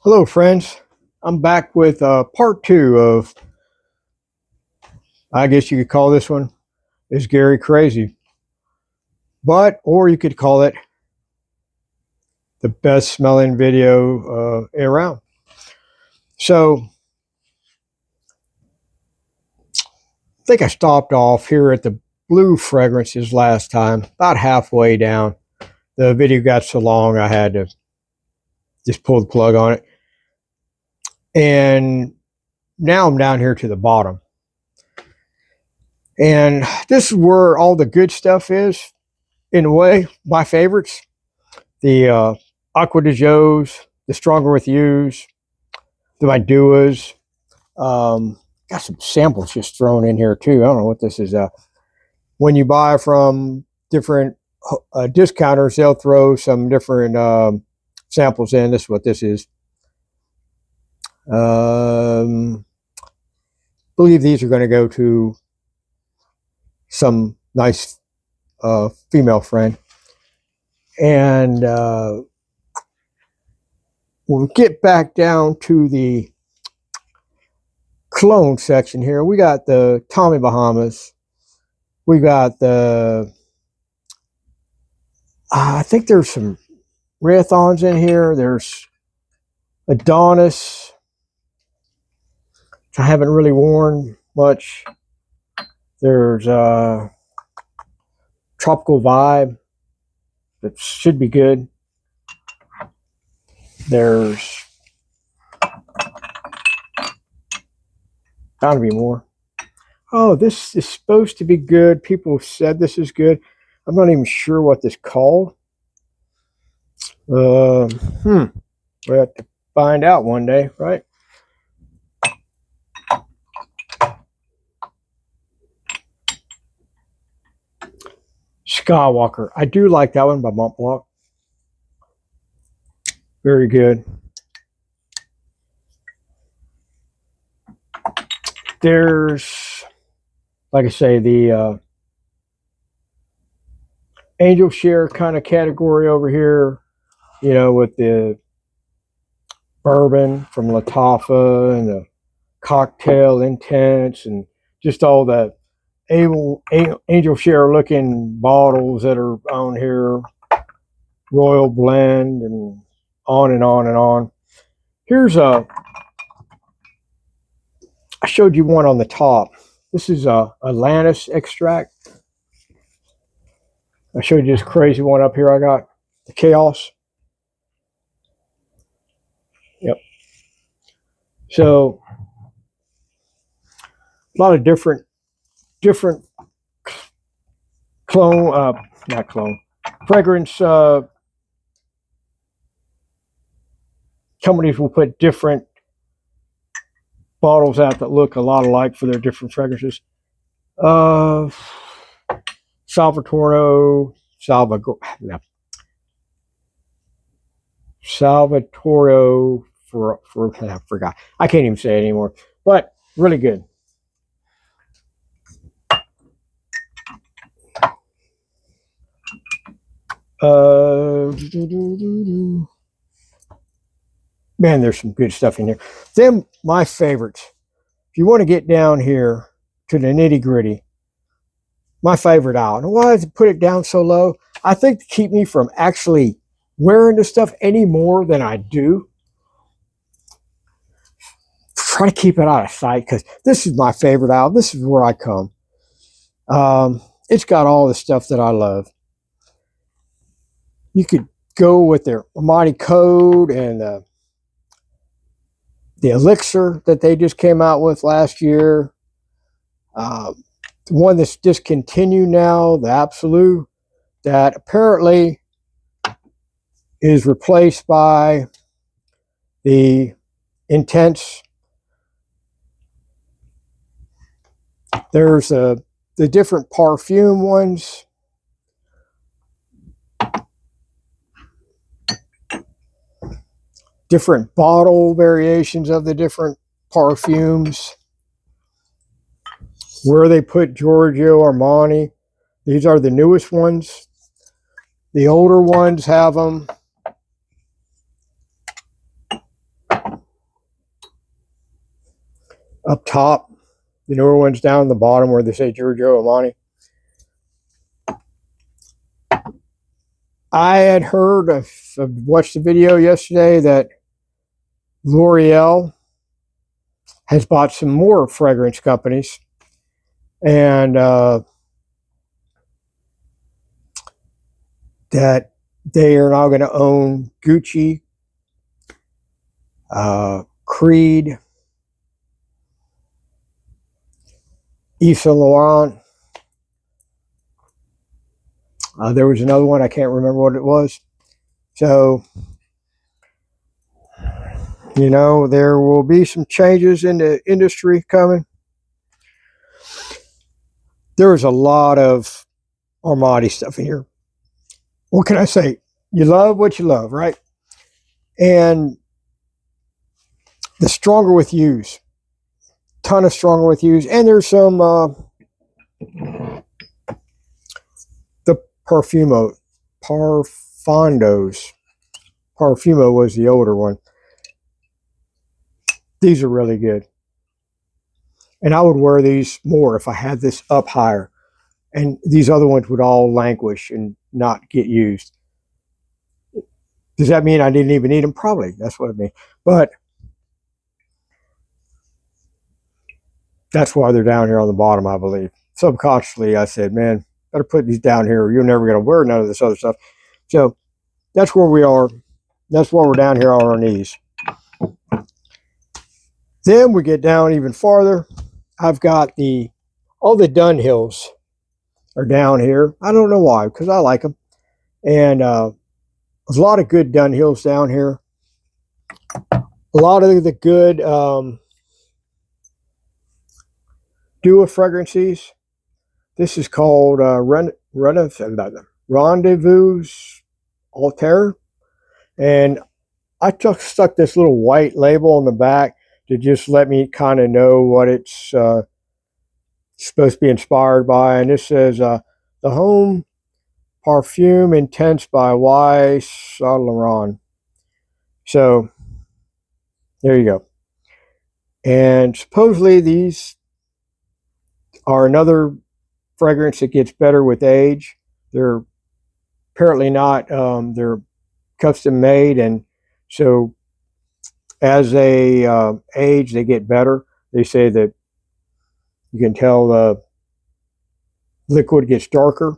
Hello, friends. I'm back with part two of, I guess you could call this one, Is Gary Crazy? Or you could call it the best smelling video around. So, I think I stopped off here at the Blue Fragrances last time, about halfway down. The video got so long I had to just pull the plug on it. And now I'm down here to the bottom. And this is where all the good stuff is, in a way, my favorites. The Aqua de Joe's, the Stronger with Yous, the Duas. Got some samples just thrown in here too. I don't know what this is. When you buy from different discounters, they'll throw some different samples in. This is what this is. Believe these are going to go to some nice female friend. And we'll get back down to the cologne section here. We got the Tommy Bahamas. We got the, I think there's some Rathons in here. There's Adonis, which I haven't really worn much. There's Tropical Vibe. That should be good. There's bound to be more. Oh, this is supposed to be good. People have said this is good. I'm not even sure what this called. We'll have to find out one day, right? Skywalker. I do like that one by Montblanc. Very good. There's, like I say, the Angel Share kind of category over here, you know, with the bourbon from Lattafa and the cocktail intense and just all that Angel Share looking bottles that are on here, Royal Blend, and on and on and on. Here's I showed you one on the top. This is Atlantis extract. I showed you this crazy one up here I got, the Chaos. Yep. So a lot of different fragrance companies will put different bottles out that look a lot alike for their different fragrances. Salvatore I forgot. I can't even say it anymore. But really good. Man, there's some good stuff in here. Then my favorites. If you want to get down here to the nitty gritty, my favorite aisle. And why does it put it down so low? I think to keep me from actually wearing this stuff any more than I do. Try to keep it out of sight because this is my favorite aisle. This is where I come. It's got all the stuff that I love. You could go with their Amati Code and the Elixir that they just came out with last year. The one that's discontinued now, the Absolute, that apparently is replaced by the Intense. There's the different perfume ones. Different bottle variations of the different perfumes. Where they put Giorgio Armani. These are the newest ones. The older ones have them. up top. The newer ones down the bottom where they say Giorgio Armani. I had heard, I watched the video yesterday that L'Oreal has bought some more fragrance companies, and that they are now going to own Gucci, Creed, Yves Saint Laurent. There was another one, I can't remember what it was. So, you know, there will be some changes in the industry coming. There is a lot of Armani stuff in here. What can I say? You love what you love, right? And the Stronger with Yous, ton of Stronger with Yous, and there's some the Parfumo, Parfondos. Parfumo was the older one. These are really good, and I would wear these more if I had this up higher, and these other ones would all languish and not get used. Does that mean I didn't even need them? Probably. That's what it means. But that's why they're down here on the bottom, I believe. Subconsciously, I said, man, better put these down here or you're never going to wear none of this other stuff. So that's where we are. That's why we're down here on our knees. Then we get down even farther. I've got all the Dunhills are down here. I don't know why, because I like them. And there's a lot of good Dunhills down here. A lot of the good Dua fragrances. This is called Rendezvous Altair. And I stuck this little white label on the back to just let me kind of know what it's supposed to be inspired by. And this says, the Home Parfume Intense by Y. Saint Laurent. So, there you go. And supposedly these are another fragrance that gets better with age. They're apparently not, they're custom made, and so as they age, they get better. They say that you can tell the liquid gets darker.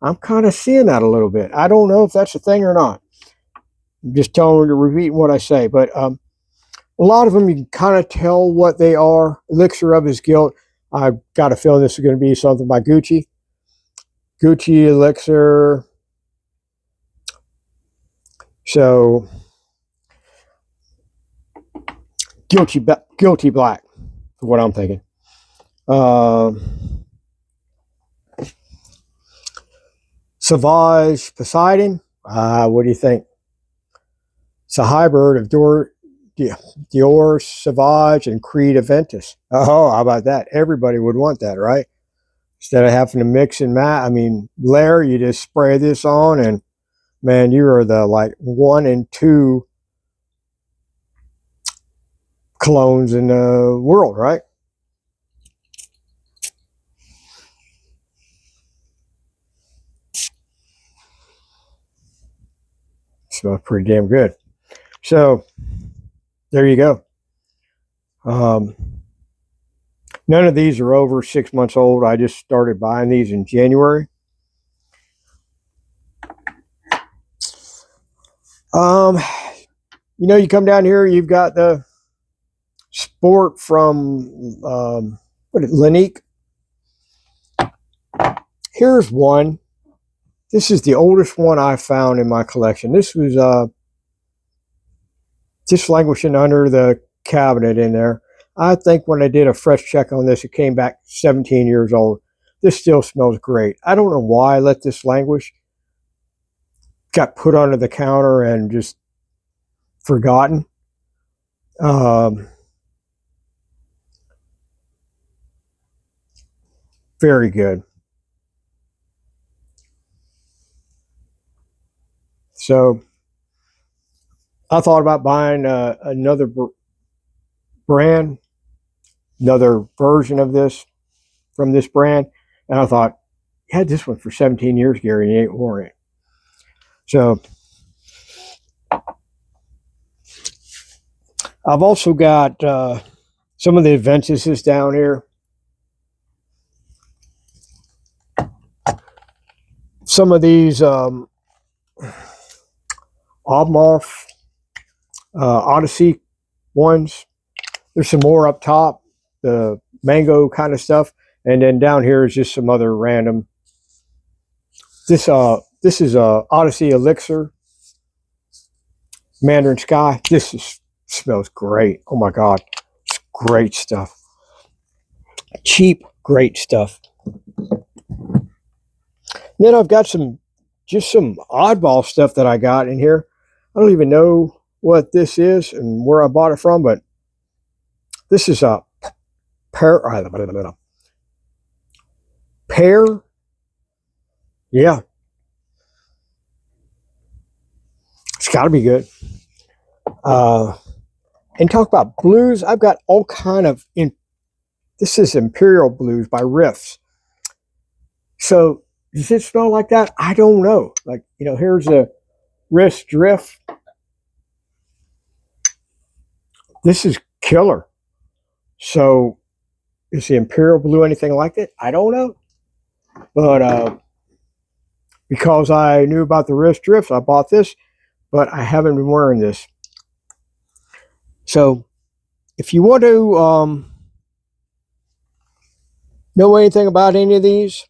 I'm kind of seeing that a little bit. I don't know if that's a thing or not. I'm just telling you to repeat what I say, but a lot of them you can kind of tell what they are. Elixir of His Guilt. I've got a feeling this is going to be something by Gucci. Gucci Elixir. So guilty black is what I'm thinking. Sauvage Poseidon. What do you think? It's a hybrid of Dior Sauvage and Creed Aventus. Oh, how about that? Everybody would want that, right? Instead of having to mix and match, I mean, layer, you just spray this on, and man, you are the like 1 and 2 colognes in the world, right? Smells pretty damn good. So there you go. None of these are over 6 months old. I just started buying these in January. You know, you come down here, you've got the Sport from Lanique. Here's one. This is the oldest one I found in my collection. This was just languishing under the cabinet in there. I think when I did a fresh check on this, it came back 17 years old. This still smells great. I don't know why I let this languish. Got put under the counter and just forgotten. Very good. So I thought about buying another brand. another version of this from this brand. And I thought, you had this one for 17 years, Gary, and you ain't worn it. So I've also got some of the Adventices down here. Some of these Obmoff Odyssey ones. There's some more up top, the mango kind of stuff, and then down here is just some other random. This is a Odyssey Elixir Mandarin Sky. Smells great. Oh my God, it's great stuff. Cheap, great stuff. Then I've got just some oddball stuff that I got in here. I don't even know what this is and where I bought it from, but this is a pear. Yeah, it's got to be good. And talk about blues. I've got all kind of. This is Imperial Blues by Riffs. So does it smell like that? I don't know. Like, here's a Riffs Drift. This is killer. So is the Imperial Blue anything like it? I don't know. But because I knew about the Riffs Drift, I bought this, but I haven't been wearing this. So if you want to know anything about any of these,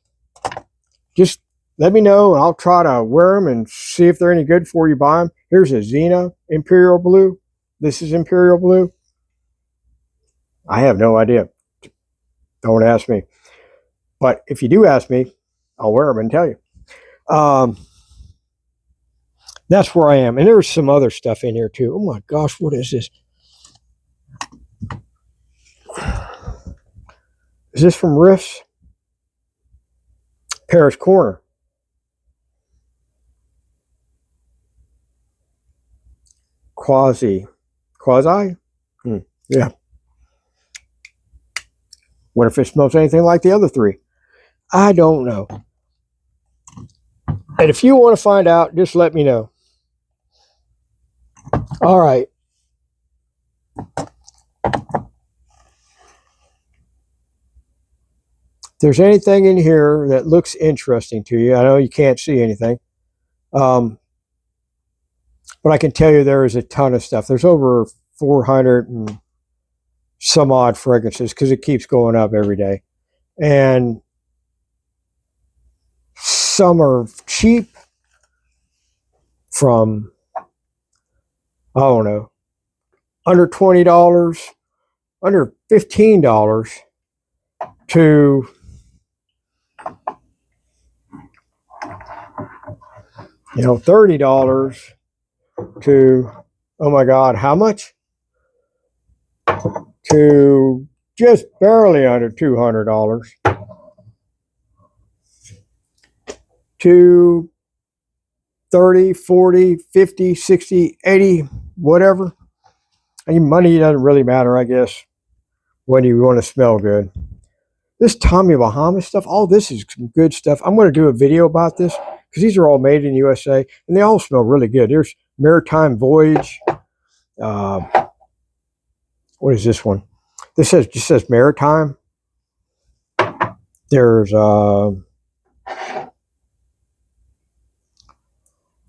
just let me know and I'll try to wear them and see if they're any good before you buy them. Here's a Xena Imperial Blue. This is Imperial Blue. I have no idea. Don't ask me. But if you do ask me, I'll wear them and tell you. That's where I am. And there's some other stuff in here too. Oh my gosh, what is this? Is this from Riffs? Paris Corner. Quasi? Yeah. What if it smells anything like the other three? I don't know. And if you want to find out, just let me know. All right. If there's anything in here that looks interesting to you, I know you can't see anything, but I can tell you there is a ton of stuff. There's over 400 and some odd fragrances because it keeps going up every day. And some are cheap from, I don't know, under $20, under $15 to $30 to, oh my God, how much? To just barely under $200 to 30, 40, 50, 60, 80, whatever. I mean, money doesn't really matter, I guess, when you want to smell good. This Tommy Bahama stuff, all this is some good stuff. I'm going to do a video about this because these are all made in USA and they all smell really good. There's Maritime Voyage. What is this one? This just says Maritime. There's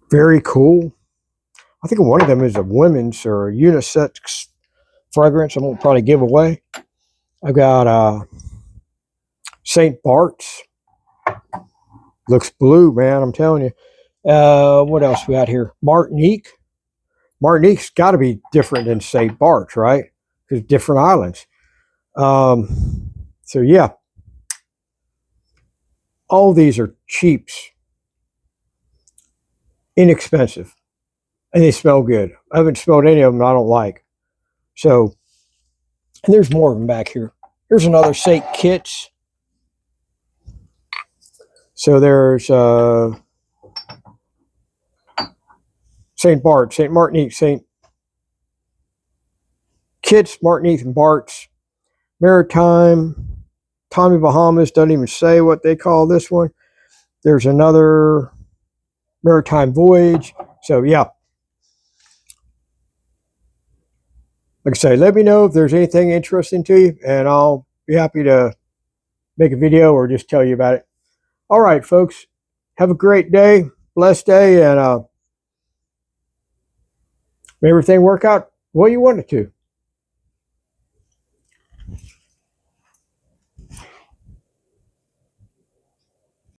Very Cool. I think one of them is a women's or a unisex fragrance I'm going to probably give away. I've got St. Bart's. Looks blue, man, I'm telling you. What else we got here? Martinique. Martinique's got to be different than St. Bart's, right? Because different islands. So, yeah. All these are cheaps. Inexpensive. And they smell good. I haven't smelled any of them I don't like. So, and there's more of them back here. Here's another St. Kitts. So there's St. Bart, St. Martinique, St. Kitts, Martinique, and Bart's. Maritime, Tommy Bahamas, doesn't even say what they call this one. There's another Maritime Voyage. So yeah, like I say, let me know if there's anything interesting to you, and I'll be happy to make a video or just tell you about it. All right, folks, have a great day, blessed day, and may everything work out the way you want it to.